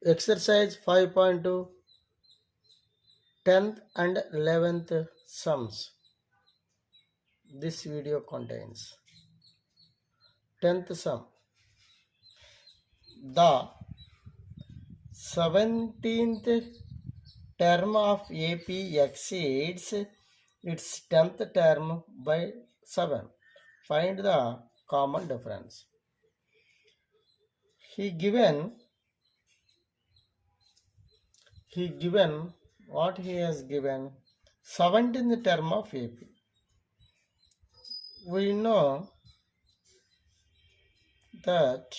Exercise 5.2 10th and 11th sums. This video contains 10th sum. The 17th term of AP exceeds its 10th term by 7. Find the common difference. He given what he has given 17th term of AP. We know that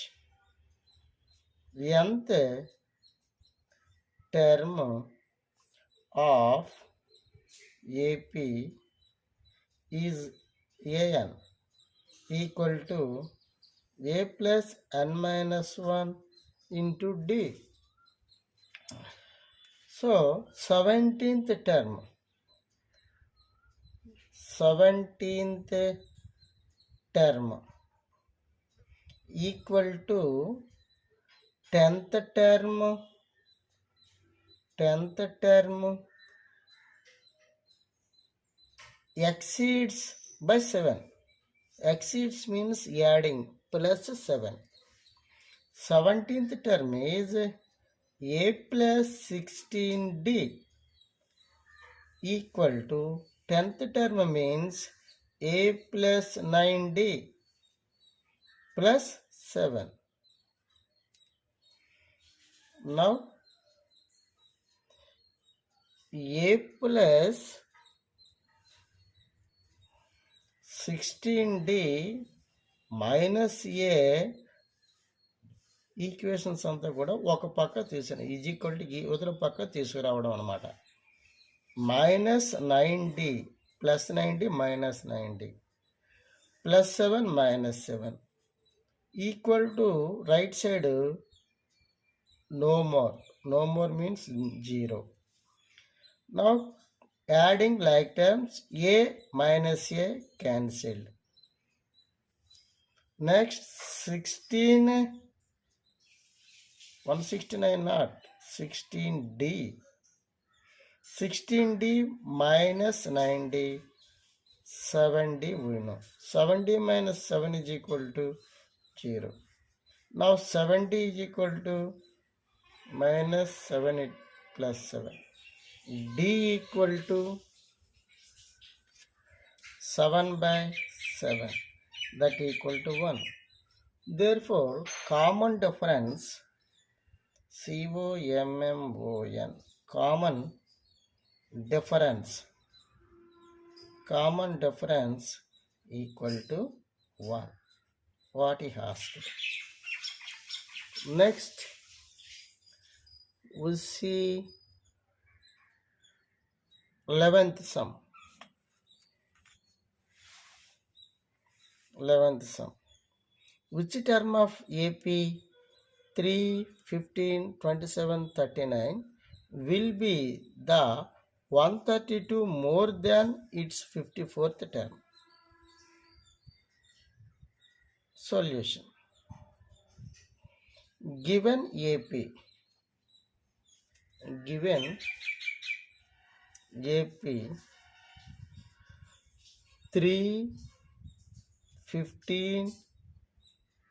nth term of AP is an equal to a plus n minus 1 into d. So 17th term equal to 10th term exceeds by 7. Exceeds means adding plus 7. 17th term is a plus 16d equal to 10th term means a plus 9d plus 7. Now a plus 16d minus a equations అంతా కూడా ఒక పక్క తీసుకుని is equal to ఈ ఉదర పక్క తీసుకురావడం అనమాట. -9d plus 9d minus 9d plus 7 minus 7 equal to right side no more means 0. Now adding like terms, a minus a cancelled. Next 169 not 16d minus 9d 7d we know 7d minus 7 is equal to 0. Now 7d is equal to minus 7 plus 7. D equal to 7 by 7, that equal to 1. Therefore, common difference COMMON, common difference equal to 1. What he asked. Next, we'll see 11th sum. 11th sum. Which term of AP 3, 15, 27, 39 will be the 132 more than its 54th term? Solution. Given AP 3, 15,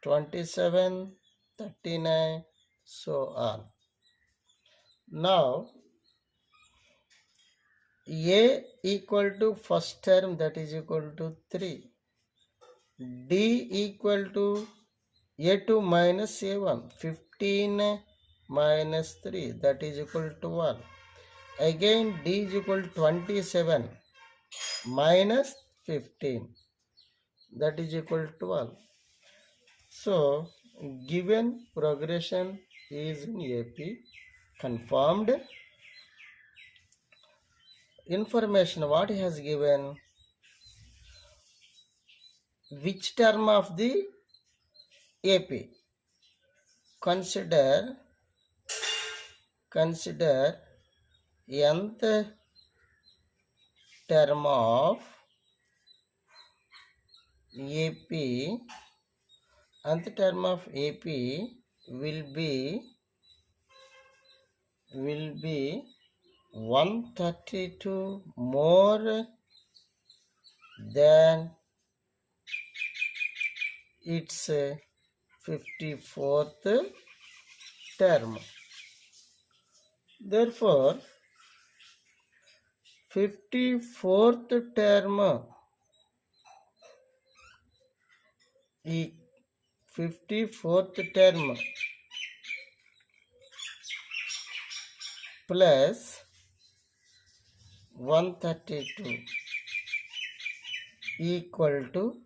27, 39, so on. Now, A equal to first term, that is equal to 3. D equal to A2 minus A1, 15 minus 3, that is equal to 1. Again D is equal to 27 minus 15, that is equal to 12. So given progression is in AP. Confirmed information what he has given, which term of the AP. Consider nth term of AP. Nth term of AP will be will be 132 more than its 54th term. Therefore, 54th term 54th term plus 132 equal to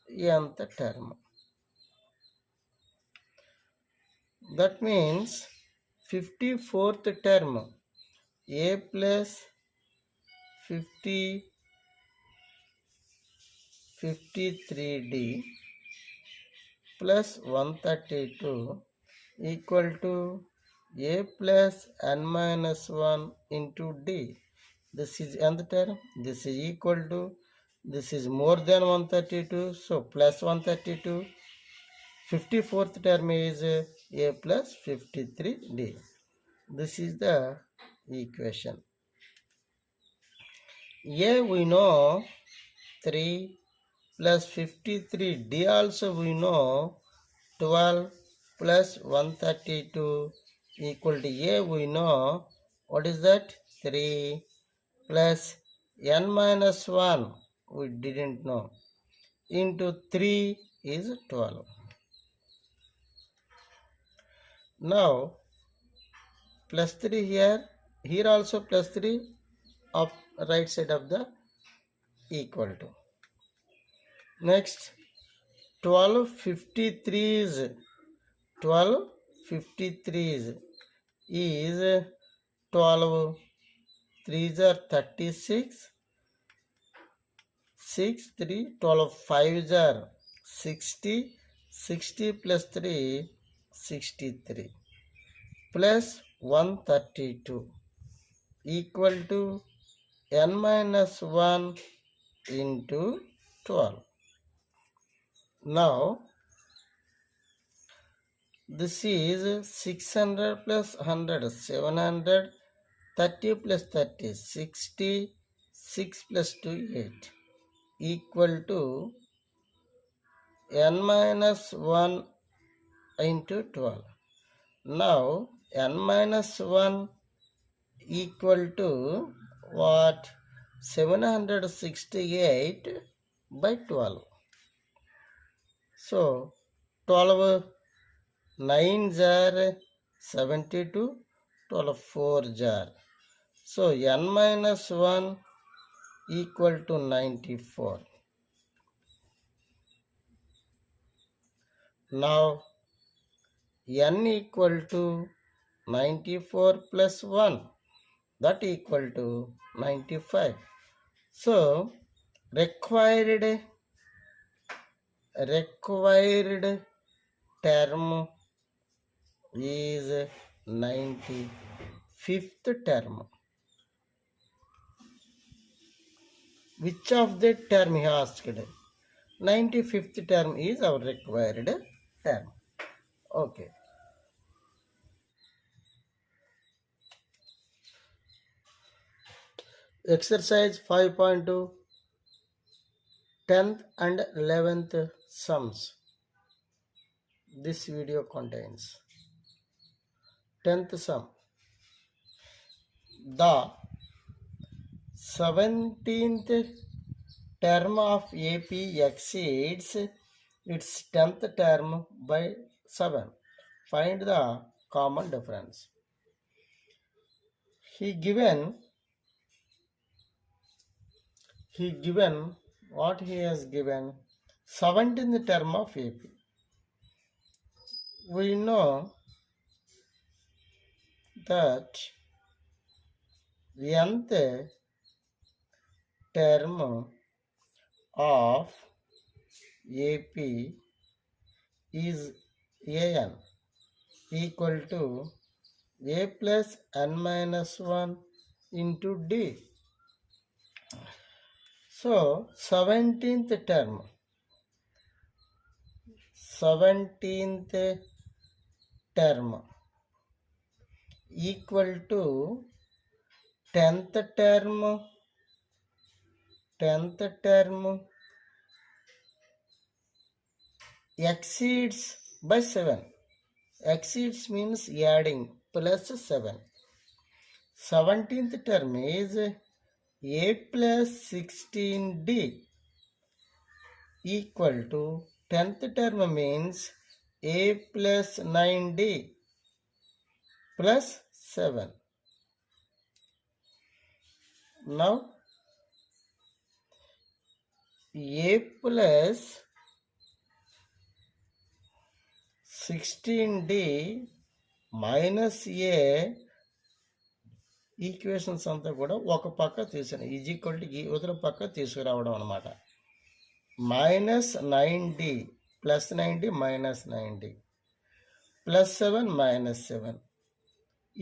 nth term. That means 54th term a plus 53d plus 132 equal to a plus n minus 1 into d. This is nth term. This is equal to, this is more than 132, so plus 132. 54th term is a plus 53d. This is the equation. A we know 3 plus 53d also we know 12 plus 132 equal to a we know what is that 3 plus n minus 1 we didn't know into 3 is 12. Now plus 3 here also plus 3 of right side of the equal to. Next 1253s is 12 3s are 36 6 3 12 5s are 60 60 plus 3 63 plus 132 equal to n minus 1 into 12. Now this is 600 plus 100 700 30 plus 30 60 6 plus 2 8 equal to n minus 1 into 12. Now n minus 1 equal to what? 768 by 12. So 12 9s are 72, 12 4s are. So n minus 1 equal to 94. Now n equal to 94 plus 1, that equal to 95. So required term is 95th term. Which of the term he asked? 95th term is our required term. Okay. Exercise 5.2 10th and 11th sums. This video contains 10th sum. The 17th term of AP exceeds its 10th term by 7. Find the common difference. He given what he has given 17th term of AP. We know that the nth term of AP is an equal to a plus n minus 1 into d. So 17th term equal to 10th term exceeds by 7. Exceeds means adding plus 7. 17th term is a plus 16d equal to 10th term means a plus 9d plus 7. Now a plus 16d minus A equations అంతా కూడా ఒక పక్క తీసుకుని is equal to ఈ ఉదర పక్క తీసుకురావడం అనమాట. Minus 9d plus 9d minus 9d plus 7 minus 7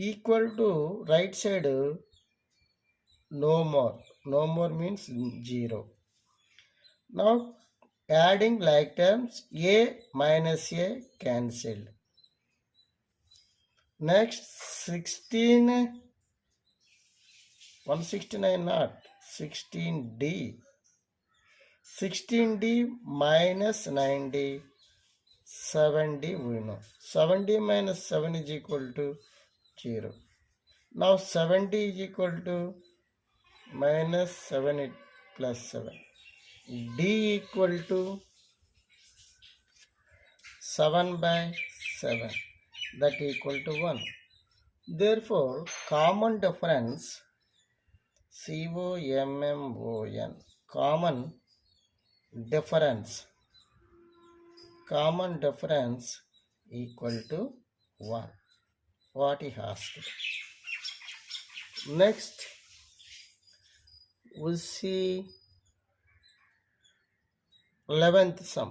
equal to right side no more means 0. Now adding like terms, a minus a cancelled. Next 169 not 16d. 16d minus 9d 7d we know. 7d minus 7 is equal to 0. Now 7d is equal to minus 7 plus 7. D equal to 7 by 7, that equal to 1. Therefore, common difference COMMON, common difference equal to 1. What he asked. Next, we see 11th sum.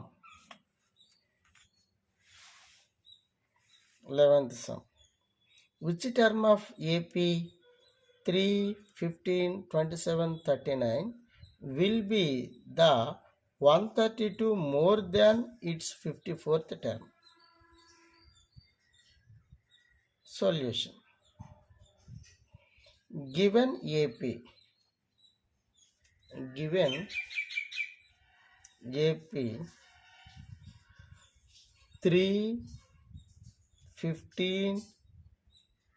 11th sum. Which term of AP 3, 15, 27, 39 will be the 132 more than its 54th term? Solution. Given AP 3, 15,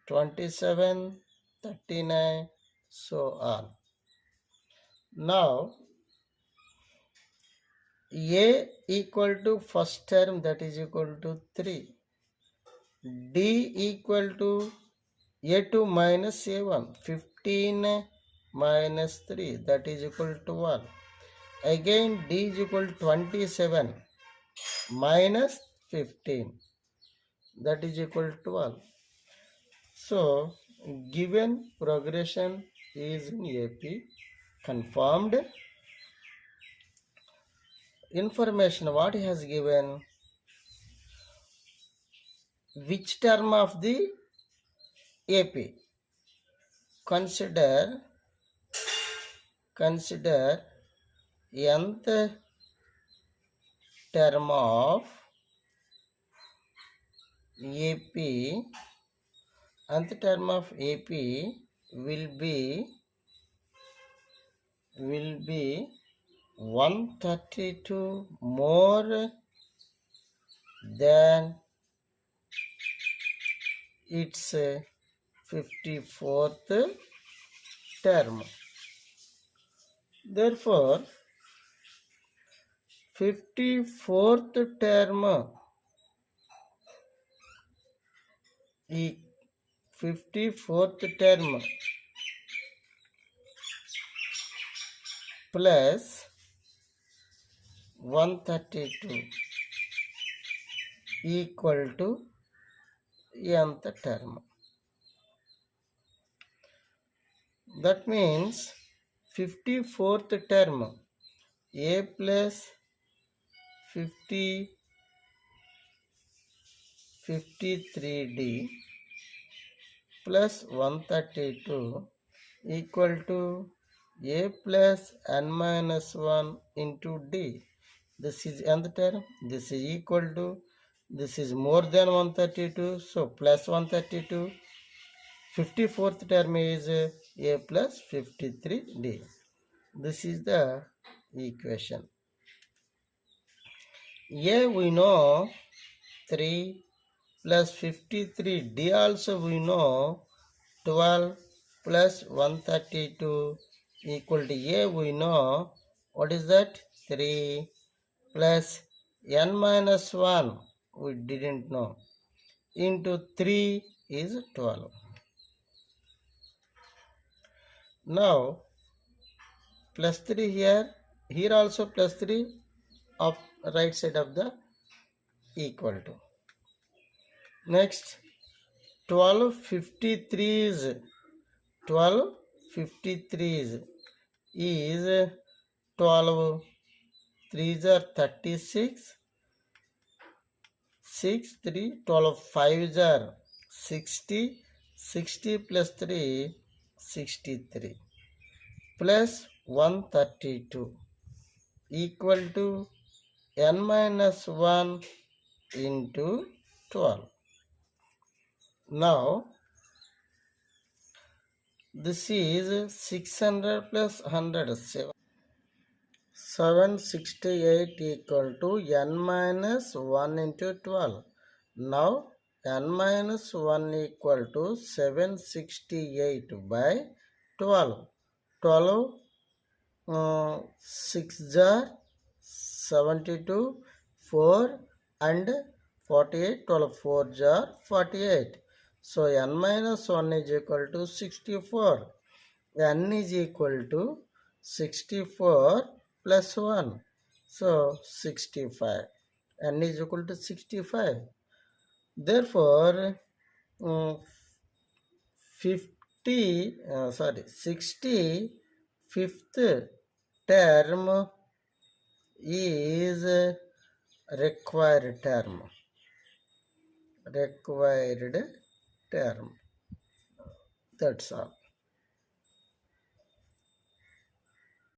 27, 39, so on. Now, A equal to first term, that is equal to 3. D equal to A2 minus A1, 15 minus 3, that is equal to 1. Again, D is equal to 27 minus 15, that is equal to 12. So, given progression is in AP, confirmed. Information what he has given, which term of the AP, consider nth term of AP, nth term of AP will be 132 more than its 54th term. Therefore, 54th term plus 132 equal to nth term. That means 54th term A plus 53d plus 132 equal to A plus n minus 1 into d. This is nth term, this is equal to, this is more than 132, so plus 132 54th term is a plus 53d. This is the equation. A we know 3 plus 53d also we know 12 plus 132 equal to A we know what is that 3 plus n minus 1 we didn't know into 3 is 12. Now plus 3 here also plus 3 of right side of the equal to. Next 1253s 1253s is 12 3s are 36 6 3 12 5s are 60 60 plus 3 63 plus 132 equal to n minus 1 into 12. Now this is 600 plus 100 768 equal to n minus 1 into 12. Now n minus 1 equal to 768 by 12. 12 6 jar 72 4 and 48 12 4 jar 48. So n minus 1 is equal to 64. N is equal to 64 plus 1. So 65. N is equal to 65. Therefore 65th term is required term. That's all.